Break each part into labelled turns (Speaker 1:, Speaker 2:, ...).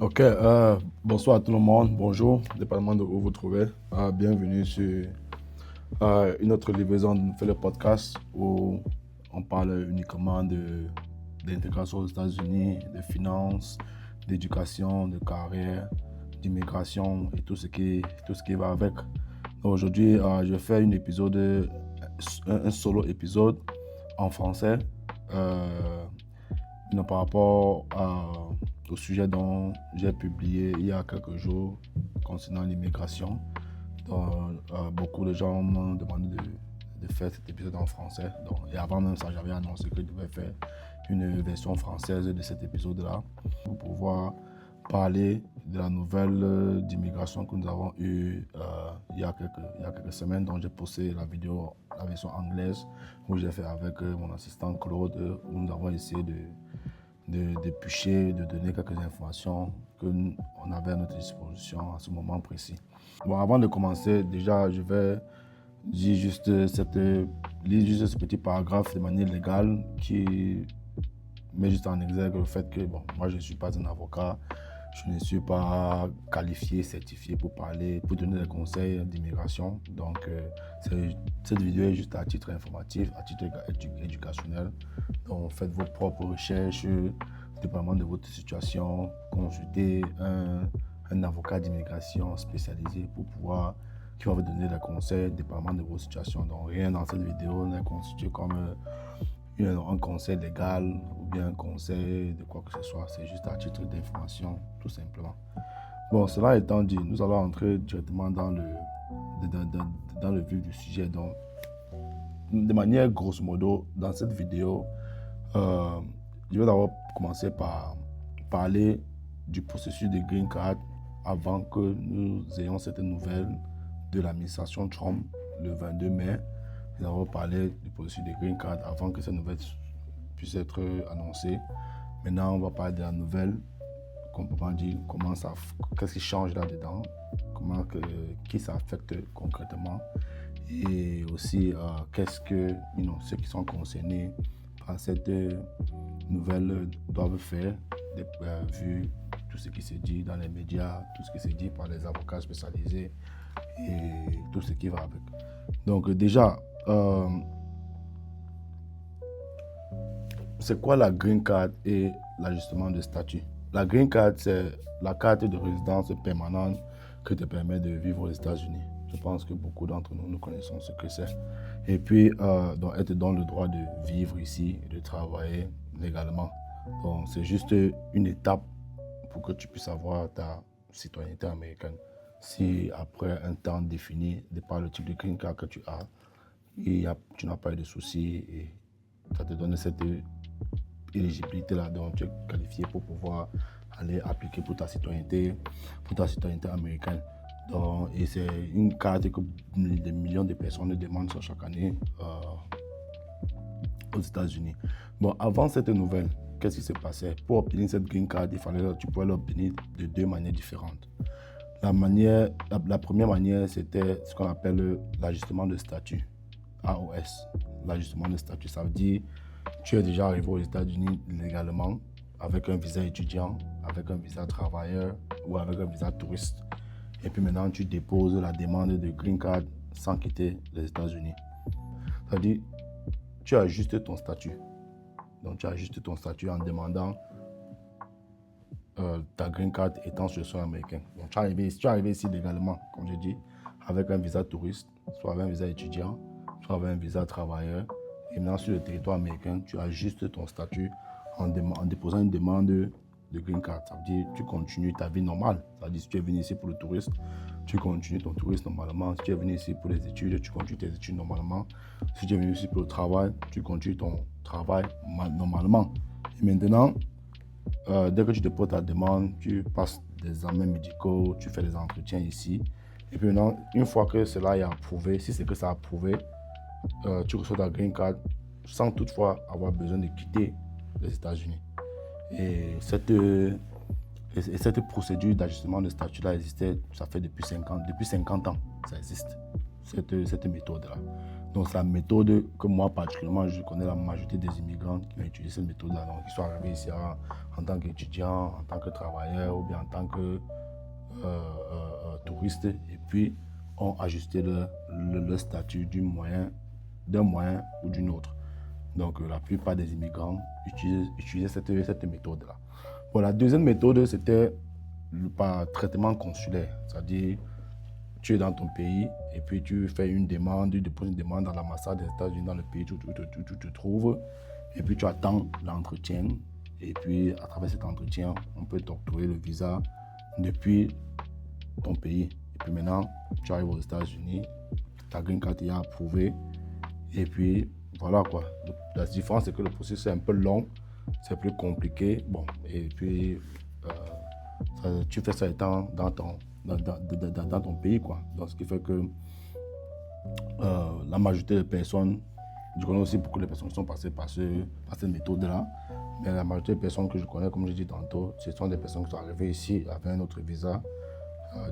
Speaker 1: Ok, bonsoir à tout le monde, bonjour, dépendamment de où vous vous trouvez. Bienvenue sur une autre livraison de fait le podcast où on parle uniquement d'intégration aux États-Unis, de finances, d'éducation, de carrière, d'immigration et tout ce qui va avec. Donc aujourd'hui, je fais un solo épisode en français. Par rapport au sujet dont j'ai publié il y a quelques jours concernant l'immigration. Beaucoup de gens m'ont demandé de faire cet épisode en français. Et avant même ça, j'avais annoncé que je devais faire une version française de cet épisode-là pour pouvoir parler de la nouvelle d'immigration que nous avons eue il y a quelques semaines, dont j'ai posté la vidéo, la version anglaise, où j'ai fait avec mon assistant Claude, où nous avons essayé d'éplucher, de donner quelques informations qu'on avait à notre disposition à ce moment précis. Bon, avant de commencer, déjà, je vais lire juste ce petit paragraphe de manière légale qui met juste en exergue le fait que, bon, moi, je ne suis pas un avocat, je ne suis pas qualifié, certifié pour parler, pour donner des conseils d'immigration. Donc, cette vidéo est juste à titre informatif, à titre éducationnel. Donc, faites vos propres recherches, dépendamment de votre situation, consultez un avocat d'immigration spécialisé qui va vous donner des conseils dépendamment de votre situation. Donc, rien dans cette vidéo n'est constitué comme un conseil légal ou bien un conseil de quoi que ce soit. C'est juste à titre d'information, tout simplement. Bon, cela étant dit, nous allons entrer directement dans le vif du sujet. Donc, de manière grosso modo, dans cette vidéo, je vais d'abord commencer par parler du processus de Green Card avant que nous ayons cette nouvelle de l'administration Trump le 22 mai. Nous allons parler du processus de Green Card avant que cette nouvelle puisse être annoncée. Maintenant, on va parler de la nouvelle, comment dire, qu'est-ce qui change là-dedans, qui ça affecte concrètement, et aussi ceux qui sont concernés par cette nouvelle doivent faire, vu tout ce qui se dit dans les médias, tout ce qui se dit par les avocats spécialisés et tout ce qui va avec. Donc déjà, c'est quoi la Green Card et l'ajustement de statut? La Green Card, c'est la carte de résidence permanente qui te permet de vivre aux États-Unis. Je pense que beaucoup d'entre nous connaissons ce que c'est. Et puis, donc, elle te donne le droit de vivre ici et de travailler légalement. Donc, c'est juste une étape pour que tu puisses avoir ta citoyenneté américaine. Si après un temps défini, de par le type de Green Card que tu as, tu n'as pas eu de soucis et ça te donne cette éligibilité-là, donc tu es qualifié pour pouvoir aller appliquer pour ta citoyenneté américaine. Donc, et c'est une carte que des millions de personnes demandent chaque année aux États-Unis. Bon, avant cette nouvelle, qu'est-ce qui se passait? Pour obtenir cette green card, tu pouvais l'obtenir de deux manières différentes. La première manière, c'était ce qu'on appelle l'ajustement de statut, AOS. L'ajustement de statut, ça veut dire tu es déjà arrivé aux États-Unis légalement avec un visa étudiant, avec un visa travailleur ou avec un visa touriste. Et puis maintenant, tu déposes la demande de green card sans quitter les États-Unis. Ça veut dire tu ajustes ton statut. Donc, tu ajustes ton statut en demandant ta green card étant sur le sol américain. Donc, tu es arrivé ici légalement, comme je dis, avec un visa touriste, soit avec un visa étudiant, soit avec un visa travailleur. Et maintenant, sur le territoire américain, tu ajustes ton statut en déposant une demande de green card. Ça veut dire que tu continues ta vie normale. Ça veut dire que si tu es venu ici pour le tourisme, tu continues ton tourisme normalement. Si tu es venu ici pour les études, tu continues tes études normalement. Si tu es venu ici pour le travail, tu continues ton travail normalement. Et maintenant, dès que tu déposes ta demande, tu passes des examens médicaux, tu fais des entretiens ici. Et puis maintenant, une fois que cela est approuvé, si c'est que ça a approuvé, tu reçois ta green card sans toutefois avoir besoin de quitter les États-Unis. Et cette procédure d'ajustement de statut-là existait, ça fait depuis 50 ans, ça existe. cette méthode-là. Donc, c'est la méthode que moi, particulièrement, je connais la majorité des immigrants qui ont utilisé cette méthode-là. Donc, ils sont arrivés ici en tant qu'étudiants, en tant que travailleurs ou bien en tant que touristes. Et puis, ont ajusté le statut d'un moyen ou d'une autre. Donc, la plupart des immigrants utilisaient cette méthode-là. Bon, la deuxième méthode, c'était par traitement consulaire. C'est-à-dire, tu es dans ton pays et puis tu fais une demande, tu déposes une demande dans l'ambassade des États-Unis dans le pays où tu te trouves. Et puis, tu attends l'entretien. Et puis, à travers cet entretien, on peut t'octroyer le visa depuis ton pays. Et puis maintenant, tu arrives aux États-Unis, ta green card est approuvée. Et puis, voilà quoi. La différence, c'est que le processus est un peu long, c'est plus compliqué. Bon, et puis, tu fais ça étant dans ton pays, quoi. Donc, ce qui fait que la majorité des personnes, je connais aussi beaucoup de personnes qui sont passées par cette méthode-là, mais la majorité des personnes que je connais, comme je dis tantôt, ce sont des personnes qui sont arrivées ici avec un autre visa,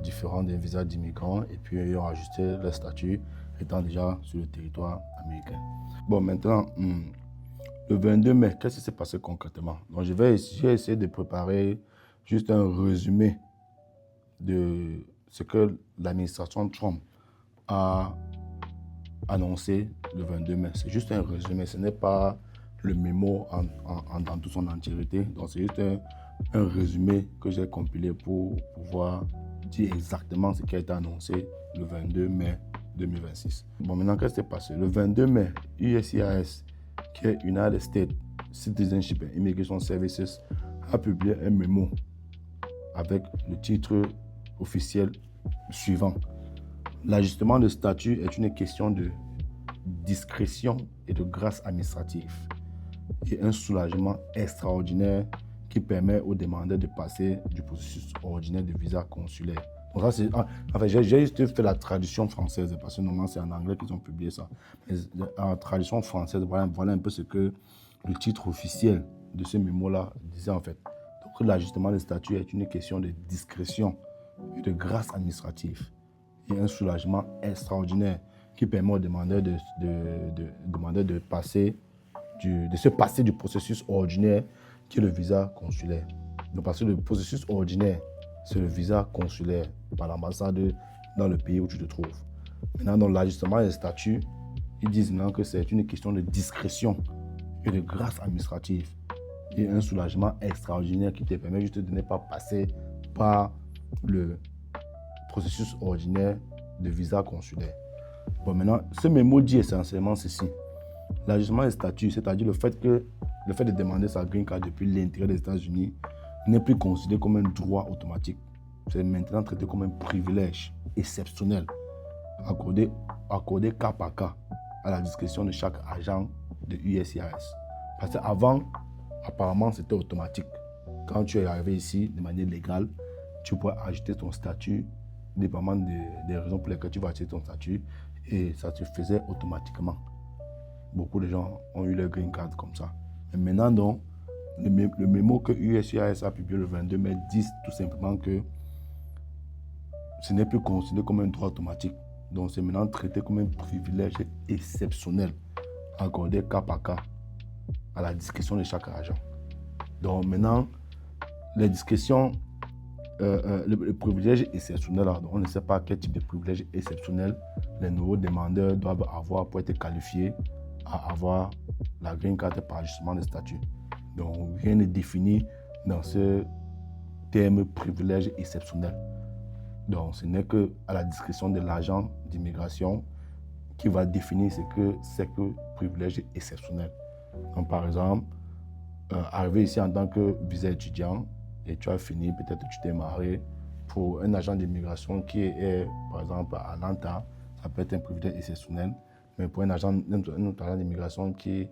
Speaker 1: différent des visas d'immigrants, et puis ils ont ajusté leur statut étant déjà sur le territoire américain. Bon, maintenant, le 22 mai, qu'est-ce qui s'est passé concrètement? Donc, j'ai essayé de préparer juste un résumé de ce que l'administration Trump a annoncé le 22 mai. C'est juste un résumé, ce n'est pas le mémo dans toute son entièreté. Donc, c'est juste un résumé que j'ai compilé pour pouvoir dire exactement ce qui a été annoncé le 22 mai 2026. Bon, maintenant, qu'est-ce qui s'est passé? Le 22 mai, USCIS, qui est United States Citizenship and Immigration Services, a publié un mémo avec le titre officiel suivant. L'ajustement de statut est une question de discrétion et de grâce administrative et un soulagement extraordinaire qui permet aux demandeurs de passer du processus ordinaire de visa consulaire. Donc ça, c'est, en fait, j'ai juste fait la traduction française parce que normalement c'est en anglais qu'ils ont publié ça. Mais en traduction française, voilà un peu ce que le titre officiel de ce mémo-là disait en fait. Donc l'ajustement de statut est une question de discrétion et de grâce administrative et un soulagement extraordinaire qui permet aux demandeurs de se passer du processus ordinaire qui est le visa consulaire. Donc, parce que le processus ordinaire, c'est le visa consulaire par l'ambassade dans le pays où tu te trouves. Maintenant, dans l'ajustement des statuts, ils disent maintenant que c'est une question de discrétion et de grâce administrative et un soulagement extraordinaire qui te permet juste de ne pas passer par le processus ordinaire de visa consulaire. Bon, maintenant, ce mémo dit essentiellement ceci. L'ajustement des statuts, c'est-à-dire le fait de demander sa green card depuis l'intérieur des États-Unis n'est plus considéré comme un droit automatique. C'est maintenant traité comme un privilège exceptionnel, accordé cas par cas à la discrétion de chaque agent de USCIS. Parce qu'avant, apparemment, c'était automatique. Quand tu es arrivé ici de manière légale, tu pourrais ajouter ton statut, dépendamment des raisons pour lesquelles tu vas ajouter ton statut, et ça se faisait automatiquement. Beaucoup de gens ont eu leur green card comme ça. Mais maintenant, donc, le mémo que USCIS a publié le 22 mai dit tout simplement que ce n'est plus considéré comme un droit automatique. Donc, c'est maintenant traité comme un privilège exceptionnel, accordé cas par cas à la discrétion de chaque agent. Donc, maintenant, les discrétions, le privilège exceptionnel, on ne sait pas quel type de privilège exceptionnel les nouveaux demandeurs doivent avoir pour être qualifiés à avoir la green card par ajustement de statut. Donc, rien n'est défini dans ce terme privilège exceptionnel. Donc, ce n'est qu'à la discrétion de l'agent d'immigration qui va définir ce que c'est que privilège exceptionnel. Donc, par exemple, arriver ici en tant que visa étudiant et tu as fini, peut-être que tu t'es marié, pour un agent d'immigration qui est, par exemple, à Atlanta, ça peut être un privilège exceptionnel. Mais pour un autre agent d'immigration qui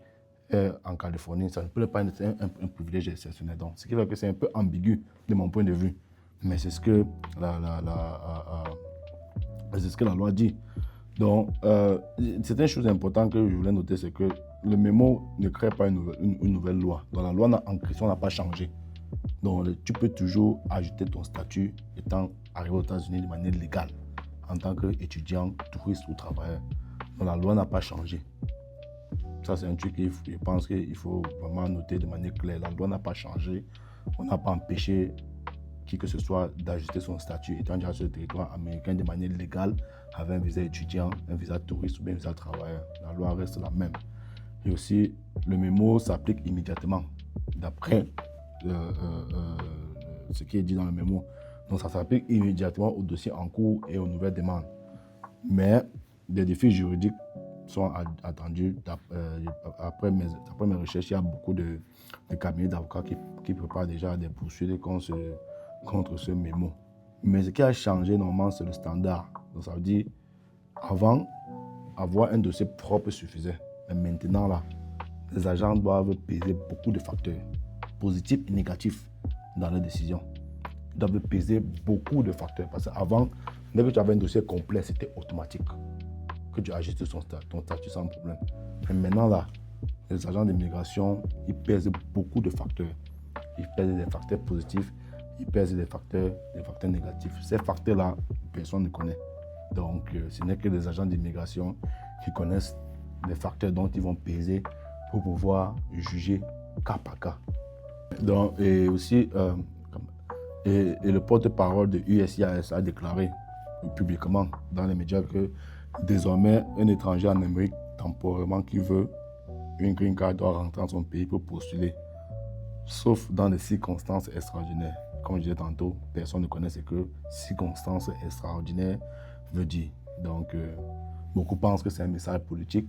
Speaker 1: est en Californie, ça ne peut pas être un privilège exceptionnel. Donc, ce qui fait que c'est un peu ambigu de mon point de vue. Mais c'est ce que la loi dit. Donc, c'est une chose importante que je voulais noter, c'est que le mémo ne crée pas une nouvelle loi. Donc, la loi en question n'a pas changé. Donc, tu peux toujours ajouter ton statut étant arrivé aux États-Unis de manière légale, en tant qu'étudiant, touriste ou travailleur. Donc la loi n'a pas changé. Ça, c'est un truc que je pense qu'il faut vraiment noter de manière claire. La loi n'a pas changé. On n'a pas empêché qui que ce soit d'ajuster son statut étant déjà sur le territoire américain de manière légale avec un visa étudiant, un visa touriste ou bien un visa travailleur. La loi reste la même. Et aussi, le mémo s'applique immédiatement d'après ce qui est dit dans le mémo. Donc, ça s'applique immédiatement au dossier en cours et aux nouvelles demandes. Mais des défis juridiques sont attendus. Après mes recherches, il y a beaucoup de cabinets d'avocats qui préparent déjà des poursuites contre ce mémo. Mais ce qui a changé normalement, c'est le standard. Donc, ça veut dire, avant, avoir un dossier propre suffisait. Mais maintenant, là, les agents doivent peser beaucoup de facteurs, positifs et négatifs, dans leurs décisions. Ils doivent peser beaucoup de facteurs. Parce qu'avant, dès que tu avais un dossier complet, c'était automatique. Que tu ajustes ton statut sans problème. Mais maintenant, là, les agents d'immigration, ils pèsent beaucoup de facteurs. Ils pèsent des facteurs positifs, ils pèsent des facteurs négatifs. Ces facteurs-là, personne ne connaît. Donc, ce n'est que les agents d'immigration qui connaissent les facteurs dont ils vont peser pour pouvoir juger cas par cas. Donc, et aussi, le porte-parole de USCIS a déclaré publiquement dans les médias que désormais, un étranger en Amérique temporairement qui veut une green card doit rentrer dans son pays pour postuler, sauf dans des circonstances extraordinaires. Comme je disais tantôt, personne ne connaît ce que circonstances extraordinaires veut dire. Donc, beaucoup pensent que c'est un message politique,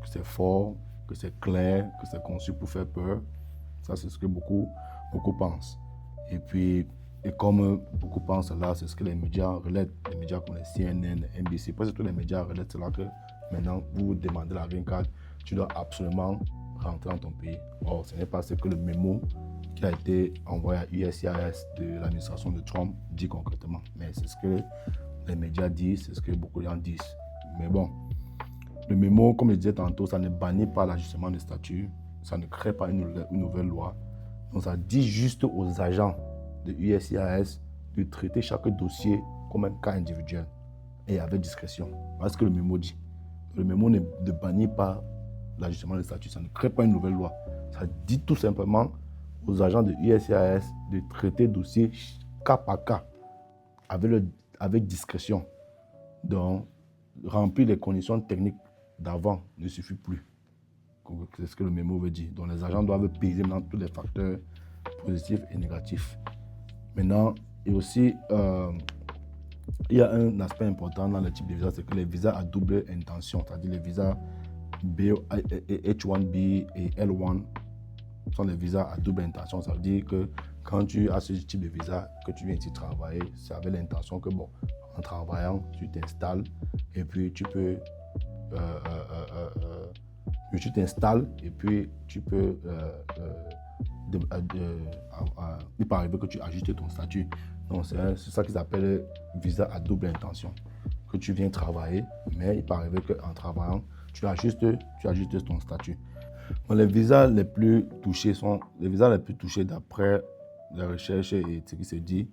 Speaker 1: que c'est fort, que c'est clair, que c'est conçu pour faire peur. Ça, c'est ce que beaucoup pensent. Et puis, et comme beaucoup pensent là, c'est ce que les médias relatent, les médias comme les CNN, NBC, presque tous les médias relatent, c'est là que maintenant, vous demandez la green card, tu dois absolument rentrer dans ton pays. Or, ce n'est pas ce que le mémo qui a été envoyé à USCIS de l'administration de Trump dit concrètement. Mais c'est ce que les médias disent, c'est ce que beaucoup de gens disent. Mais bon, le mémo, comme je disais tantôt, ça ne bannit pas l'ajustement de statut, ça ne crée pas une nouvelle loi. Donc, ça dit juste aux agents de USCIS de traiter chaque dossier comme un cas individuel et avec discrétion. Voilà ce que le mémo dit. Le mémo ne bannit pas l'ajustement de statut, ça ne crée pas une nouvelle loi. Ça dit tout simplement aux agents de USCIS de traiter dossier cas par cas avec discrétion. Donc, remplir les conditions techniques d'avant ne suffit plus. C'est ce que le mémo veut dire. Donc, les agents doivent peser maintenant tous les facteurs positifs et négatifs. Maintenant, et aussi, il y a un aspect important dans le type de visa, c'est que les visas à double intention, c'est-à-dire les visas H1B et L1 sont les visas à double intention. Ça veut dire que quand tu as ce type de visa, que tu viens ici travailler, c'est avec l'intention que, bon, en travaillant, tu t'installes et puis tu peux... tu t'installes et puis tu peux... il peut arriver que tu ajustes ton statut. Donc, c'est ça qu'ils appellent visa à double intention. Que tu viens travailler, mais il peut arriver qu'en travaillant, tu ajustes ton statut. Donc, les visas les plus touchés d'après les recherches et ce qui se dit,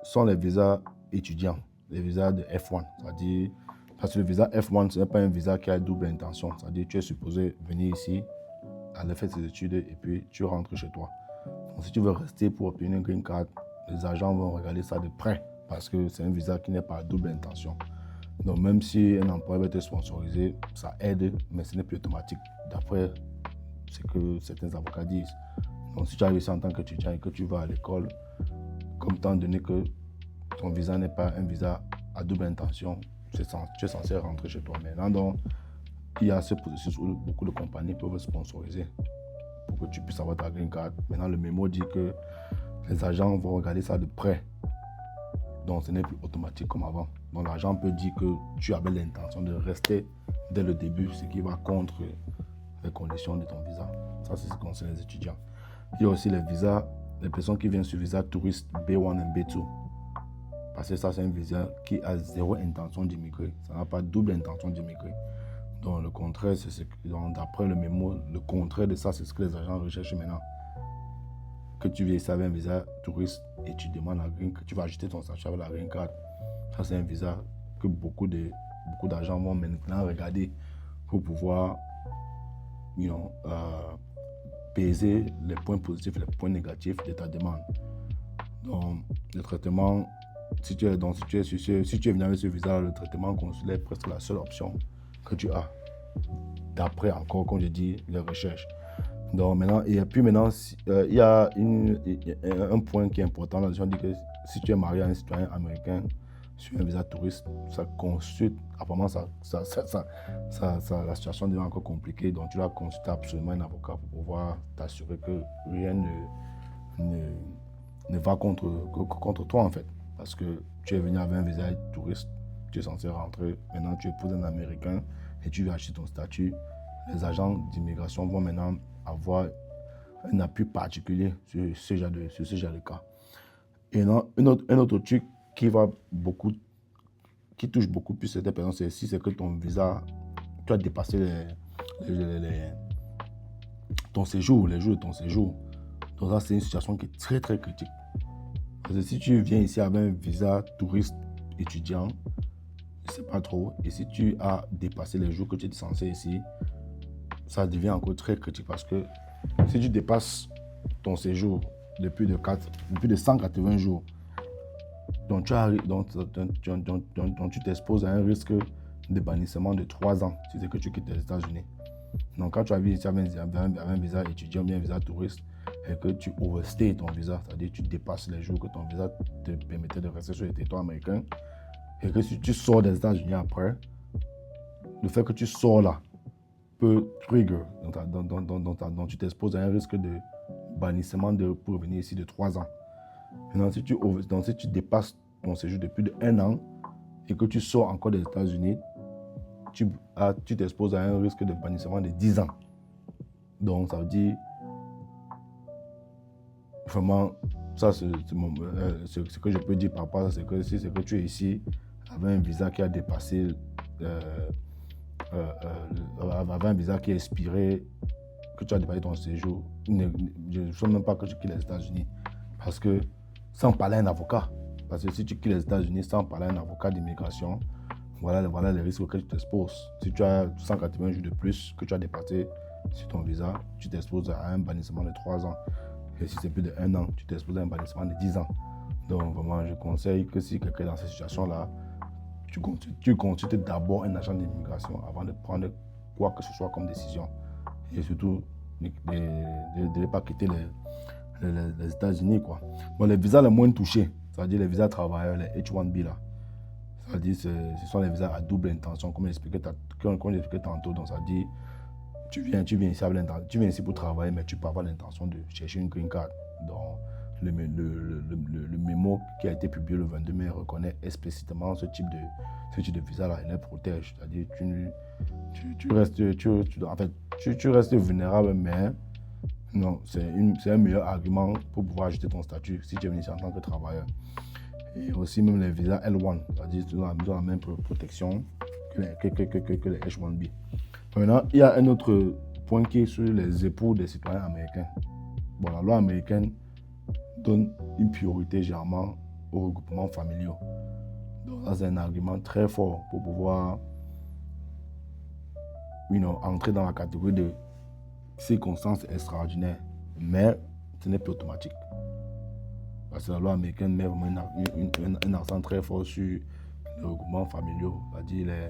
Speaker 1: sont les visas étudiants, les visas de F1. C'est-à-dire, parce que le visa F1, ce n'est pas un visa qui a double intention. C'est-à-dire, tu es supposé venir ici, aller faire tes études et puis tu rentres chez toi. Donc, si tu veux rester pour obtenir une green card, les agents vont regarder ça de près parce que c'est un visa qui n'est pas à double intention. Donc, même si un employeur va te sponsoriser, ça aide, mais ce n'est plus automatique, d'après ce que certains avocats disent. Donc, si tu arrives ici en tant qu'étudiant et que tu vas à l'école, comme étant donné que ton visa n'est pas un visa à double intention, tu es censé rentrer chez toi. Maintenant, donc, il y a ce processus où beaucoup de compagnies peuvent sponsoriser pour que tu puisses avoir ta green card. Maintenant, le mémo dit que les agents vont regarder ça de près. Donc, ce n'est plus automatique comme avant. Donc, l'agent peut dire que tu avais l'intention de rester dès le début, ce qui va contre les conditions de ton visa. Ça, c'est ce qu'on sait les étudiants. Il y a aussi les visas, les personnes qui viennent sur visa touriste B1 et B2. Parce que ça, c'est un visa qui a zéro intention d'immigrer. Ça n'a pas double intention d'immigrer. Donc, le contraire, c'est ce que, d'après le mémo, le contraire de ça, c'est ce que les agents recherchent maintenant. Que tu viens ici avec un visa touriste et tu demandes la green card, tu vas acheter ton statut avec la green card. Ça, c'est un visa que beaucoup d'agents vont maintenant regarder pour pouvoir peser les points positifs et les points négatifs de ta demande. Donc, le traitement, si tu es venu avec ce visa, le traitement consulaire est presque la seule option que tu as. D'après encore, comme je dis, les recherches. Donc maintenant, il y a un point qui est important là. On dit que si tu es marié à un citoyen américain sur un visa touriste, ça consulte. Apparemment, la situation devient encore compliquée. Donc tu dois consulter absolument un avocat pour pouvoir t'assurer que rien ne va contre toi en fait. Parce que tu es venu avec un visa touriste, tu es censé rentrer. Maintenant, tu épouses un Américain et tu veux acheter ton statut. Les agents d'immigration vont maintenant avoir un appui particulier sur ce genre de cas. Et un autre truc qui touche beaucoup plus certaines personnes, c'est que ton visa, tu as dépassé ton séjour, les jours de ton séjour. Donc ça, c'est une situation qui est très très critique. Parce que si tu viens ici avec un visa touriste étudiant, je ne sais pas trop, et si tu as dépassé les jours que tu es censé ici, ça devient encore très critique parce que si tu dépasses ton séjour de plus de 180 jours, donc tu t'exposes à un risque de bannissement de 3 ans si c'est que tu quittes les États-Unis. Donc quand tu arrives ici avec un visa étudiant, bien un visa touriste, et que tu overstays ton visa, c'est-à-dire que tu dépasses les jours que ton visa te permettait de rester sur le territoire américain, et que si tu sors des États-Unis après, le fait que tu sors là peut trigger, donc tu t'exposes à un risque de bannissement pour venir ici de 3 ans. Maintenant, si tu dépasses ton séjour de plus de 1 an et que tu sors encore des États-Unis, tu t'exposes à un risque de bannissement de 10 ans. Donc, ça veut dire, vraiment, ça, ce que je peux dire par rapport à ça, c'est que si c'est que tu es ici avec un visa qui a dépassé, avec un visa qui est expiré, que tu as dépassé ton séjour, je ne sens même pas que tu quittes les États-Unis. Parce que, sans parler à un avocat, parce que si tu quittes les États-Unis sans parler à un avocat d'immigration, voilà les risques auxquels tu t'exposes. Si tu as 180 jours de plus que tu as dépassé sur ton visa, tu t'exposes à un bannissement de 3 ans. Et si c'est plus de 1 an, tu t'exposes à un bannissement de 10 ans. Donc vraiment, je conseille que si quelqu'un est dans cette situation-là, tu consultes d'abord un agent d'immigration avant de prendre quoi que ce soit comme décision. Et surtout, de ne pas quitter les États-Unis, quoi. Bon, les visas les moins touchés, c'est-à-dire les visas travailleurs, les H1B là, c'est-à-dire ce sont les visas à double intention, comme j'expliquais tantôt. Donc, c'est-à-dire tu viens ici pour travailler, mais tu peux avoir l'intention de chercher une green card. Donc, le mémo qui a été publié le 22 mai reconnaît explicitement ce type de visa-là et les protège. C'est-à-dire tu restes vulnérable, mais non, c'est un meilleur argument pour pouvoir ajouter ton statut si tu es venu ici en tant que travailleur. Et aussi même les visas L1, c'est-à-dire qu'ils ont la même protection que les H1B. Maintenant, il y a un autre point qui est sur les époux des citoyens américains. Bon, la loi américaine donne une priorité généralement aux regroupements familiaux. Donc ça, c'est un argument très fort pour pouvoir entrer dans la catégorie de circonstances extraordinaires. Mais ce n'est plus automatique. Parce que la loi américaine met vraiment un accent très fort sur les regroupements familiaux, c'est-à-dire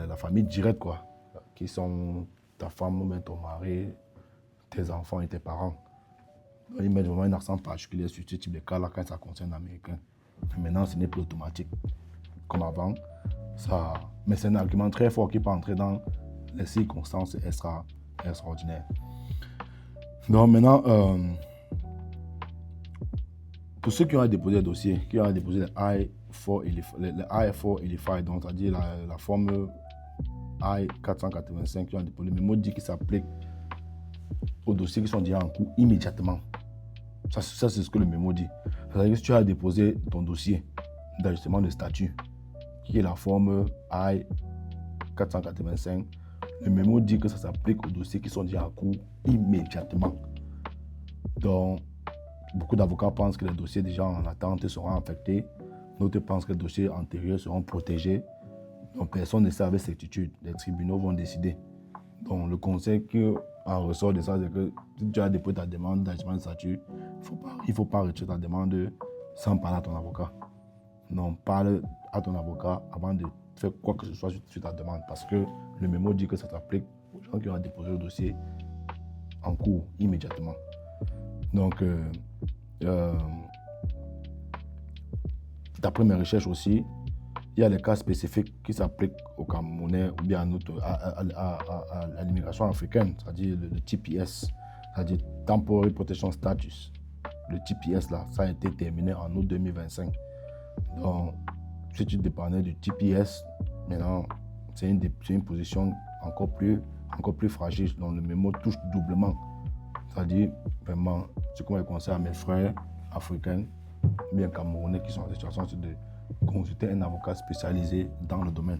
Speaker 1: la famille directe, quoi, qui sont ta femme ou bien ton mari, tes enfants et tes parents. Donc, ils mettent vraiment un accent particulier sur ce type de cas-là quand ça concerne l'américain. Maintenant, ce n'est plus automatique comme avant. Mais c'est un argument très fort qui peut entrer dans les circonstances extraordinaires. Donc maintenant, pour ceux qui ont déposé le dossier, qui ont déposé le I-485, donc c'est-à-dire la forme I-485 qui ont déposé, le mémo dit qu'il s'applique aux dossiers qui sont déjà en cours immédiatement. Ça c'est ce que le mémo dit. C'est-à-dire que si tu as déposé ton dossier d'ajustement de statut, qui est la forme I-485, le mémo dit que ça s'applique aux dossiers qui sont déjà en cours immédiatement. Donc, beaucoup d'avocats pensent que les dossiers déjà en attente seront affectés D'autres pensent que les dossiers antérieurs seront protégés. Donc, personne ne sait avec certitude. Les tribunaux vont décider. Donc, le conseil qui en ressort de ça, c'est que si tu as déposé ta demande d'agissement de statut, il ne faut pas retirer ta demande sans parler à ton avocat. Non, parle à ton avocat avant de faire quoi que ce soit sur ta demande. Parce que le mémo dit que ça s'applique aux gens qui ont déposé le dossier en cours immédiatement. Donc, d'après mes recherches aussi, il y a des cas spécifiques qui s'appliquent aux Camerounais ou bien à l'immigration africaine, c'est-à-dire le TPS, c'est-à-dire Temporary Protection Status. Le TPS, là, ça a été terminé en août 2025. Donc, si tu dépendais du TPS, maintenant, c'est une position encore plus fragile. Donc, le mémo touche doublement. C'est-à-dire, vraiment, ce qu'on va conseiller à mes frères africains, bien camerounais qui sont en situation de consulter un avocat spécialisé dans le domaine.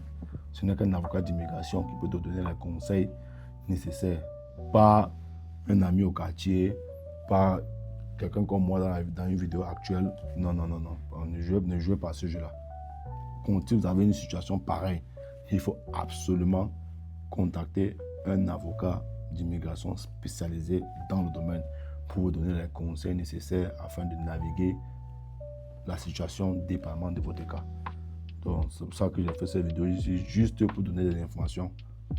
Speaker 1: Ce n'est qu'un avocat d'immigration qui peut te donner les conseils nécessaires. Pas un ami au quartier, pas quelqu'un comme moi dans une vidéo actuelle. Non. Ne jouez pas à ce jeu-là. Quand vous avez une situation pareille, il faut absolument contacter un avocat d'immigration spécialisé dans le domaine pour vous donner les conseils nécessaires afin de naviguer la situation dépendamment de votre cas. Donc, c'est pour ça que j'ai fait cette vidéo ici, juste pour donner des informations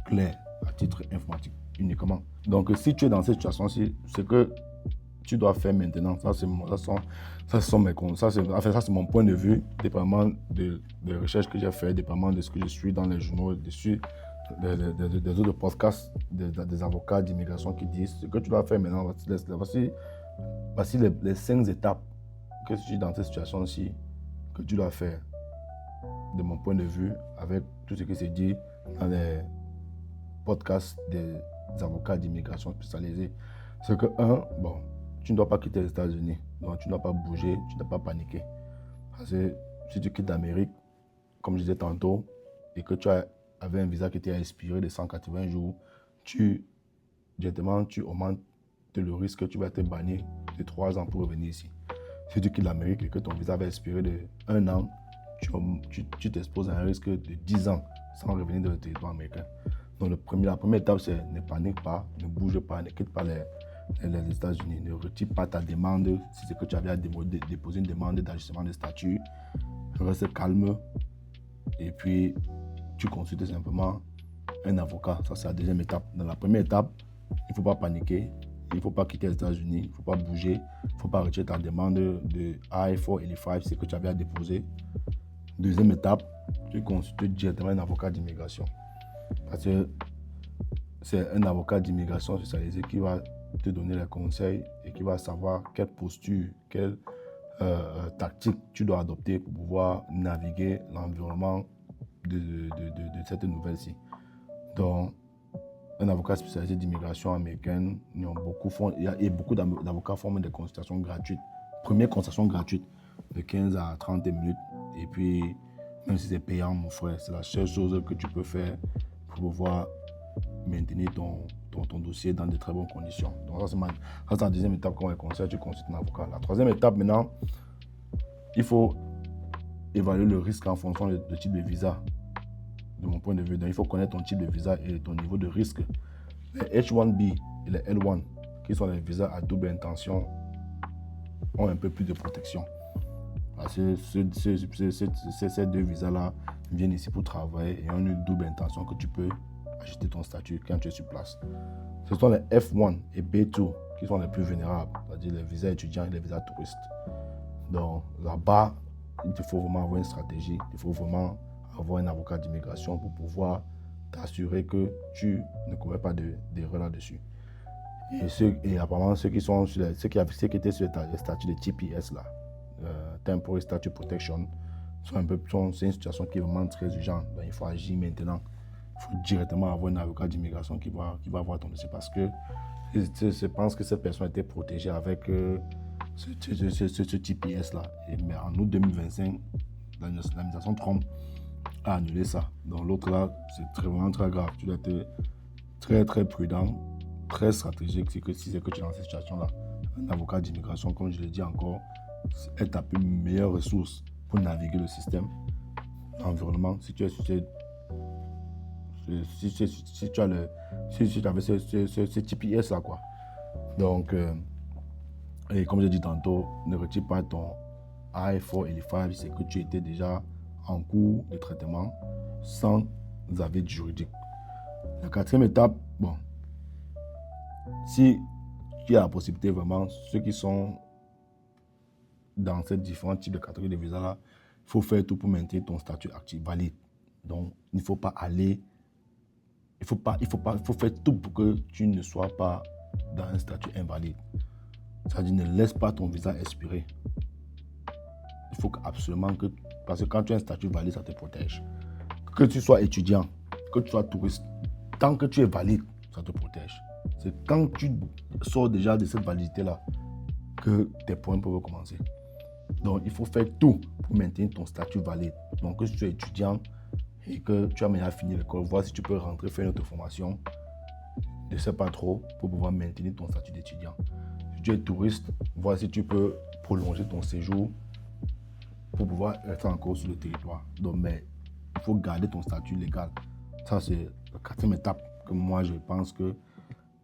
Speaker 1: claires à titre informatique uniquement. Donc, si tu es dans cette situation-ci, ce que tu dois faire maintenant, ça c'est mon point de vue, dépendamment des recherches que j'ai fait, dépendamment de ce que je suis dans les journaux, des autres podcasts des avocats d'immigration qui disent ce que tu dois faire maintenant. Voici les 5 étapes que je suis dans cette situation-ci, que tu dois faire, de mon point de vue, avec tout ce qui s'est dit dans les podcasts des avocats d'immigration spécialisés. C'est que, tu ne dois pas quitter les États-Unis, donc tu ne dois pas bouger, tu ne dois pas paniquer. Parce que si tu quittes l'Amérique, comme je disais tantôt, et que tu avais un visa qui était expiré de 180 jours, directement, tu augmentes le risque que tu vas être banni de 3 ans pour revenir ici. Si tu quittes l'Amérique et que ton visa va expirer de 1 an, tu t'exposes à un risque de 10 ans sans revenir dans le territoire américain. Donc la première étape, c'est ne panique pas, ne bouge pas, ne quitte pas les États-Unis, ne retire pas ta demande. Si c'est que tu avais déposé une demande d'ajustement de statut, reste calme et puis tu consultes simplement un avocat. Ça, c'est la deuxième étape. Dans la première étape, il ne faut pas paniquer. Il ne faut pas quitter les États-Unis, il ne faut pas bouger, il ne faut pas retirer ta demande de I-4 et les 5, c'est que tu avais à déposer. Deuxième étape, tu consultes directement un avocat d'immigration. Parce que c'est un avocat d'immigration spécialisé qui va te donner les conseils et qui va savoir quelle posture, quelle tactique tu dois adopter pour pouvoir naviguer l'environnement de cette nouvelle-ci. Donc, un avocat spécialisé d'immigration américaine, il y a beaucoup d'avocats font des consultations gratuites. Première consultation gratuite de 15 à 30 minutes. Et puis, même si c'est payant, mon frère, c'est la seule chose que tu peux faire pour pouvoir maintenir ton dossier dans de très bonnes conditions. Donc ça, c'est la deuxième étape qu'on va conseiller, tu consultes un avocat. La troisième étape maintenant, il faut évaluer le risque en fonction du type de visa. De mon point de vue, donc il faut connaître ton type de visa et ton niveau de risque. Les H1B et les L1, qui sont les visas à double intention, ont un peu plus de protection. Parce que ces 2 visas-là viennent ici pour travailler et ont une double intention que tu peux ajuster ton statut quand tu es sur place. Ce sont les F1 et B2 qui sont les plus vulnérables, c'est-à-dire les visas étudiants et les visas touristes. Donc là-bas, il te faut vraiment avoir une stratégie, il faut vraiment avoir un avocat d'immigration pour pouvoir t'assurer que tu ne commets pas d'erreur là-dessus. Et apparemment, ceux qui étaient sur le statut de TPS là, Temporary Statute Protection, c'est une situation qui est vraiment très urgente. Donc, il faut agir maintenant. Il faut directement avoir un avocat d'immigration qui va voir ton dossier parce que je pense que cette personne était protégée avec ce TPS là. Mais en août 2025, l'administration Trump a annulé ça. Donc l'autre là, c'est vraiment très grave. Tu dois être très très prudent, très stratégique si c'est que tu es dans cette situation là. Un avocat d'immigration, comme je l'ai dit encore, est ta meilleure ressource pour naviguer le système, l'environnement, si tu es sur si tu as si tu avais ce TPS là quoi. Donc, et comme j'ai dit tantôt, ne retire pas ton I-485, c'est que tu étais déjà en cours de traitement sans avis juridique. La quatrième étape, bon, si tu as la possibilité vraiment, ceux qui sont dans ces différents types de catégories de visa là, il faut faire tout pour maintenir ton statut actif valide. Donc, il ne faut pas aller, il faut faire tout pour que tu ne sois pas dans un statut invalide. C'est-à-dire, ne laisse pas ton visa expirer. Il faut absolument que, parce que quand tu as un statut valide, ça te protège. Que tu sois étudiant, que tu sois touriste, tant que tu es valide, ça te protège. C'est quand tu sors déjà de cette validité-là que tes points peuvent commencer. Donc, il faut faire tout pour maintenir ton statut valide. Donc, que si tu es étudiant et que tu as maintenant fini l'école, voir si tu peux rentrer faire une autre formation. Ne sais pas trop pour pouvoir maintenir ton statut d'étudiant. Si tu es touriste, voir si tu peux prolonger ton séjour pour pouvoir être encore sur le territoire. Donc, mais il faut garder ton statut légal. Ça, c'est la quatrième étape que moi, je pense que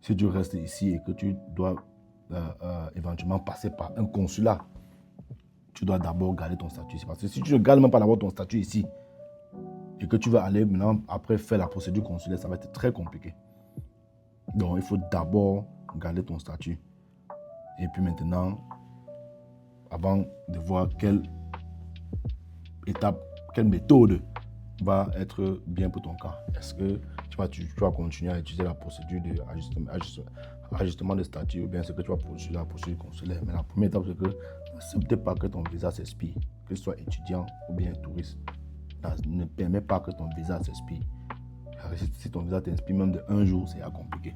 Speaker 1: si tu restes ici et que tu dois éventuellement passer par un consulat, tu dois d'abord garder ton statut ici. Parce que si tu ne gardes même pas d'abord ton statut ici et que tu vas aller maintenant après faire la procédure consulaire, ça va être très compliqué. Donc, il faut d'abord garder ton statut. Et puis maintenant, avant de voir quelle étape, quelle méthode va être bien pour ton cas. Est-ce que tu vas continuer à utiliser la procédure d'ajustement de statut ou bien est-ce que tu vas poursuivre la procédure consulaire? Mais la première étape, c'est que n'accepte pas que ton visa s'expire, que ce soit étudiant ou bien touriste. Ne permet pas que ton visa s'expire. Si ton visa t'inspire même de un jour, c'est compliqué.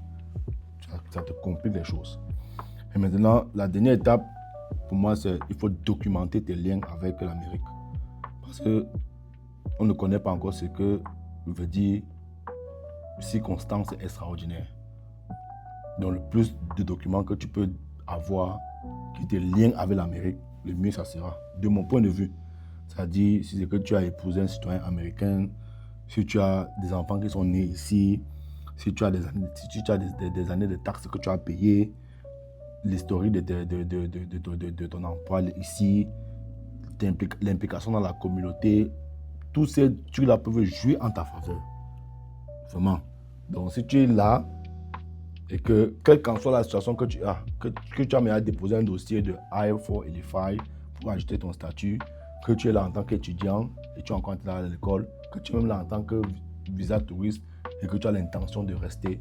Speaker 1: Ça te complique les choses. Et maintenant, la dernière étape, pour moi, c'est qu'il faut documenter tes liens avec l'Amérique. Parce qu'on ne connaît pas encore ce que veut dire circonstance extraordinaire. Donc, le plus de documents que tu peux avoir qui te lient avec l'Amérique, le mieux ça sera. De mon point de vue, c'est-à-dire si c'est que tu as épousé un citoyen américain, si tu as des enfants qui sont nés ici, si tu as des années de taxes que tu as payées, l'historique de ton emploi ici, l'implication dans la communauté, tous ces trucs-là peuvent jouer en ta faveur. Vraiment. Donc, si tu es là et que, quelle qu'en soit la situation que tu as, que tu as même déposé un dossier de I-485 pour ajouter ton statut, que tu es là en tant qu'étudiant et tu es encore là à l'école, que tu es même là en tant que visa touriste et que tu as l'intention de rester,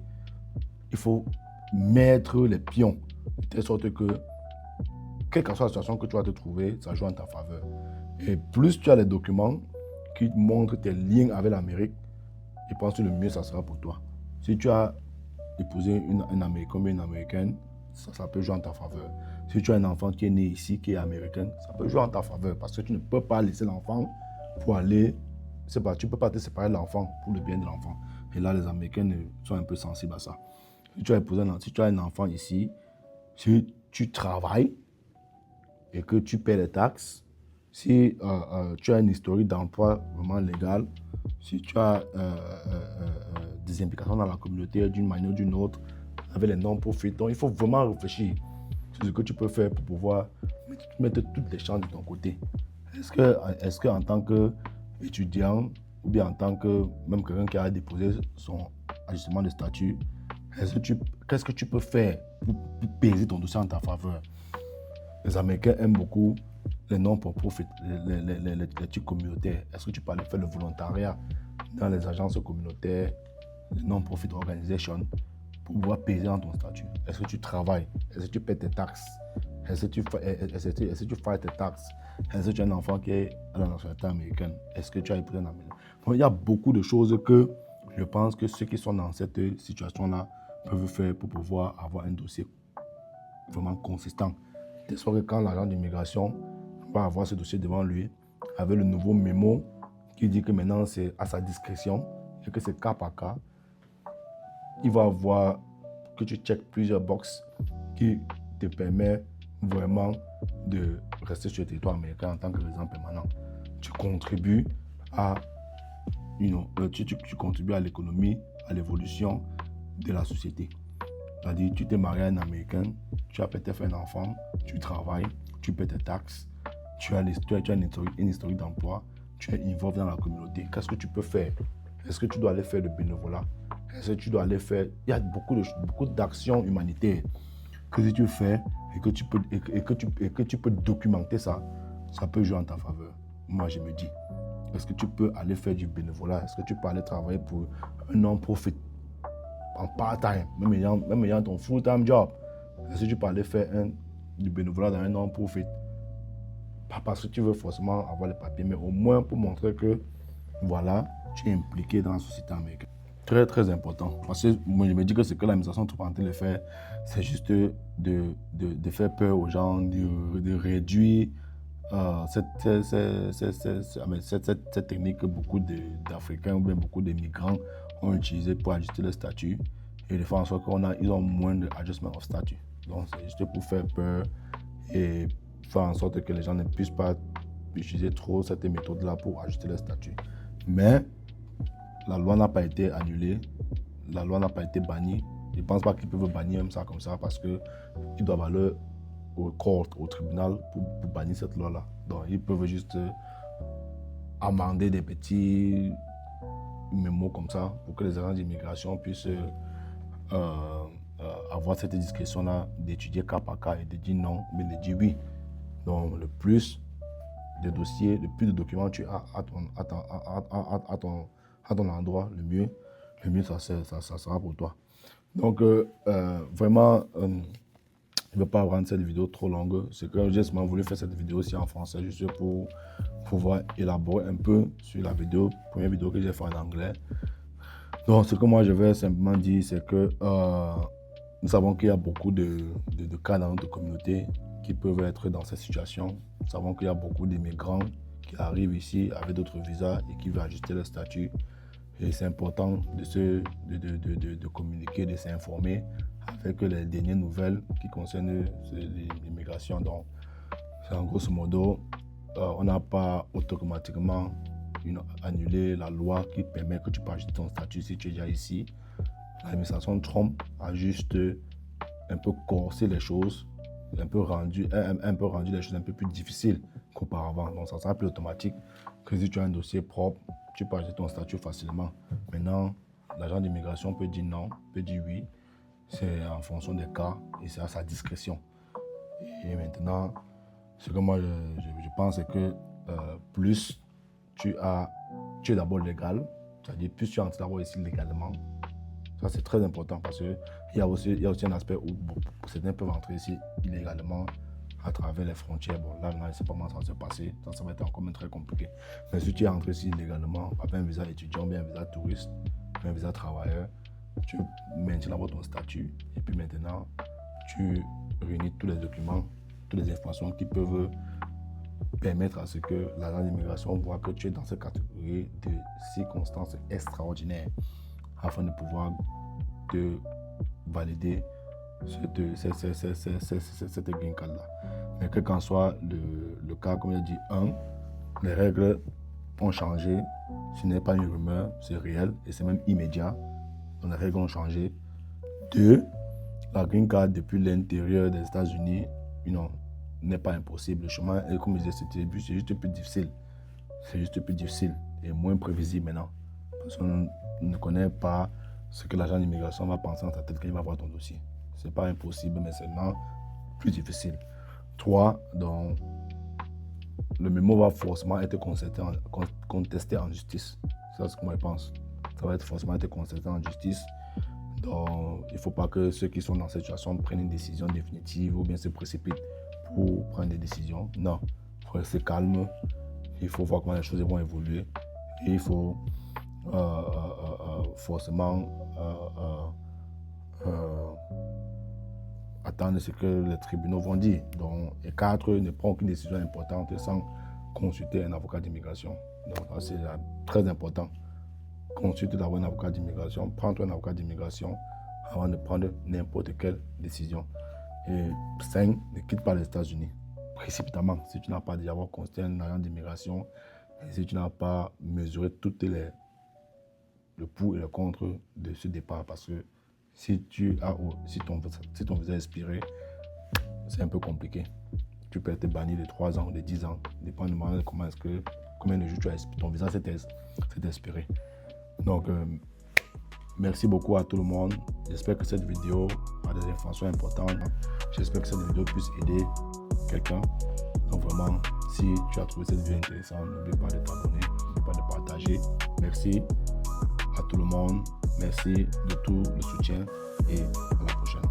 Speaker 1: il faut mettre les pions de telle sorte que, quelle que soit la situation que tu vas te trouver, ça joue en ta faveur. Et plus tu as les documents qui montrent tes liens avec l'Amérique, je pense que le mieux, ça sera pour toi. Si tu as épousé un Américain ou une Américaine, ça peut jouer en ta faveur. Si tu as un enfant qui est né ici, qui est américain, ça peut jouer en ta faveur parce que tu ne peux pas laisser l'enfant pour aller... Tu ne peux pas te séparer de l'enfant pour le bien de l'enfant. Et là, les Américains sont un peu sensibles à ça. Si tu as un enfant ici, si tu travailles et que tu paies les taxes, si tu as une historique d'emploi vraiment légal, si tu as des implications dans la communauté d'une manière ou d'une autre, avec les non-profits, donc il faut vraiment réfléchir sur ce que tu peux faire pour pouvoir mettre toutes les chances de ton côté. Est-ce que en tant qu'étudiant ou bien en tant que même quelqu'un qui a déposé son ajustement de statut, qu'est-ce que tu peux faire pour peser ton dossier en ta faveur? Les Américains aiment beaucoup les non-profits, les trucs communautaires. Est-ce que tu peux aller faire le volontariat dans les agences communautaires, les non-profit organisations, pour pouvoir peser dans ton statut? Est-ce que tu travailles? Est-ce que tu paies tes taxes? Est-ce que tu fais tes taxes? Est-ce que tu as un enfant qui est à la nationalité américaine? Est-ce que tu as épousé un Américain? Donc, il y a beaucoup de choses que je pense que ceux qui sont dans cette situation-là peuvent faire pour pouvoir avoir un dossier vraiment consistant. De sorte que quand l'agent d'immigration va avoir ce dossier devant lui, avec le nouveau mémo qui dit que maintenant c'est à sa discrétion et que c'est cas par cas, il va voir que tu checkes plusieurs boxes qui te permettent vraiment de rester sur le territoire américain en tant que résident permanent. tu contribues à, tu contribues à l'économie, à l'évolution de la société. C'est-à-dire, tu t'es marié à un Américain, tu as peut-être fait un enfant, tu travailles, tu paies tes taxes, tu as une historique d'emploi, tu es involvé dans la communauté. Qu'est-ce que tu peux faire? Est-ce que tu dois aller faire le bénévolat? Est-ce que tu dois aller faire... Il y a beaucoup d'actions humanitaires que si tu fais et que tu peux documenter ça, ça peut jouer en ta faveur. Moi, je me dis, est-ce que tu peux aller faire du bénévolat? Est-ce que tu peux aller travailler pour un non-profit en part-time, même ayant ton full-time job? Est-ce que tu peux aller faire du bénévolat dans un non-profit? Pas parce que tu veux forcément avoir les papiers, mais au moins pour montrer que, voilà, tu es impliqué dans la société américaine. Très, très important. Parce que moi, je me dis que ce que l'administration est en train de faire, c'est juste de faire peur aux gens, de réduire cette technique que beaucoup d'Africains ou bien beaucoup de migrants ont utilisée pour ajuster le statut et de faire en sorte qu'ils ont moins de adjustment of statut. Donc, c'est juste pour faire peur et faire en sorte que les gens ne puissent pas utiliser trop cette méthode-là pour ajuster le statut. Mais la loi n'a pas été annulée, la loi n'a pas été bannie. Je ne pense pas qu'ils peuvent bannir même ça comme ça parce qu'ils doivent aller au court, au tribunal pour bannir cette loi-là. Donc, ils peuvent juste amender des petits mémos comme ça pour que les agents d'immigration puissent avoir cette discrétion-là d'étudier cas par cas et de dire non, mais de dire oui. Donc, le plus de dossiers, le plus de documents tu as à ton endroit, le mieux ça sera pour toi. Donc, vraiment, je ne veux pas rendre cette vidéo trop longue. C'est que j'ai seulement voulu faire cette vidéo aussi en français, juste pour pouvoir élaborer un peu sur la première vidéo que j'ai faite en anglais. Donc, ce que moi je vais simplement dire, c'est que nous savons qu'il y a beaucoup de cas dans notre communauté qui peuvent être dans cette situation. Nous savons qu'il y a beaucoup d'immigrants qui arrivent ici avec d'autres visas et qui veulent ajuster leur statut. Et c'est important de communiquer, de s'informer avec les dernières nouvelles qui concernent l'immigration. Donc, en grosso modo, on n'a pas automatiquement annulé la loi qui permet que tu peux ajuster ton statut si tu es déjà ici. L'administration Trump a juste un peu corsé les choses, un peu rendu les choses un peu plus difficiles qu'auparavant. Donc, ça sera plus automatique que si tu as un dossier propre, tu peux ajuster ton statut facilement. Maintenant, l'agent d'immigration peut dire non, peut dire oui. C'est en fonction des cas et c'est à sa discrétion. Et maintenant, ce que moi je pense, c'est que plus tu es d'abord légal, c'est-à-dire plus tu entres d'abord ici légalement. Ça, c'est très important parce qu'il y a aussi un aspect où certains peuvent entrer ici illégalement à travers les frontières. Bon, là, je ne sais pas comment ça va se passer. Ça va être encore très compliqué. Mais si tu es entré ici illégalement, avec un visa étudiant, bien un visa touriste, un visa travailleur, tu maintiens d'abord ton statut et puis maintenant, tu réunis tous les documents, toutes les informations qui peuvent permettre à ce que l'agent d'immigration voit que tu es dans cette catégorie de circonstances extraordinaires afin de pouvoir te valider cette green card-là. Mais quel qu'en soit le cas, comme je dit, les règles ont changé. Ce n'est pas une rumeur, c'est réel et c'est même immédiat. Donc les règles ont changé. 2, la green card depuis l'intérieur des États-Unis, n'est pas impossible. Le chemin, comme je disais, c'est juste plus difficile. C'est juste plus difficile et moins prévisible maintenant. Parce qu'on ne connaît pas ce que l'agent d'immigration va penser dans ta tête quand il va voir ton dossier. Ce n'est pas impossible, mais c'est maintenant plus difficile. 3, donc, le mémo va forcément être contesté en justice. C'est ce que moi je pense. Ça va être forcément être contesté en justice. Donc, il ne faut pas que ceux qui sont dans cette situation prennent une décision définitive ou bien se précipitent pour prendre des décisions. Non, il faut rester calme. Il faut voir comment les choses vont évoluer. Et il faut forcément attendre ce que les tribunaux vont dire. Donc, et 4, ne prend aucune décision importante sans consulter un avocat d'immigration. Donc, c'est très important. Consulte d'abord un avocat d'immigration, prends-toi un avocat d'immigration avant de prendre n'importe quelle décision. Et 5, ne quitte pas les États-Unis précipitamment. Si tu n'as pas déjà consulté un agent d'immigration Et si tu n'as pas mesuré le pour et le contre de ce départ, parce que si ton visa est expiré, c'est un peu compliqué. Tu peux être banni de 3 ans ou de 10 ans, dépendamment de combien de jours ton visa s'est expiré. Donc, merci beaucoup à tout le monde. J'espère que cette vidéo a des informations importantes. J'espère que cette vidéo puisse aider quelqu'un. Donc vraiment, si tu as trouvé cette vidéo intéressante, n'oublie pas de t'abonner, n'oublie pas de partager. Merci à tout le monde. Merci de tout le soutien et à la prochaine.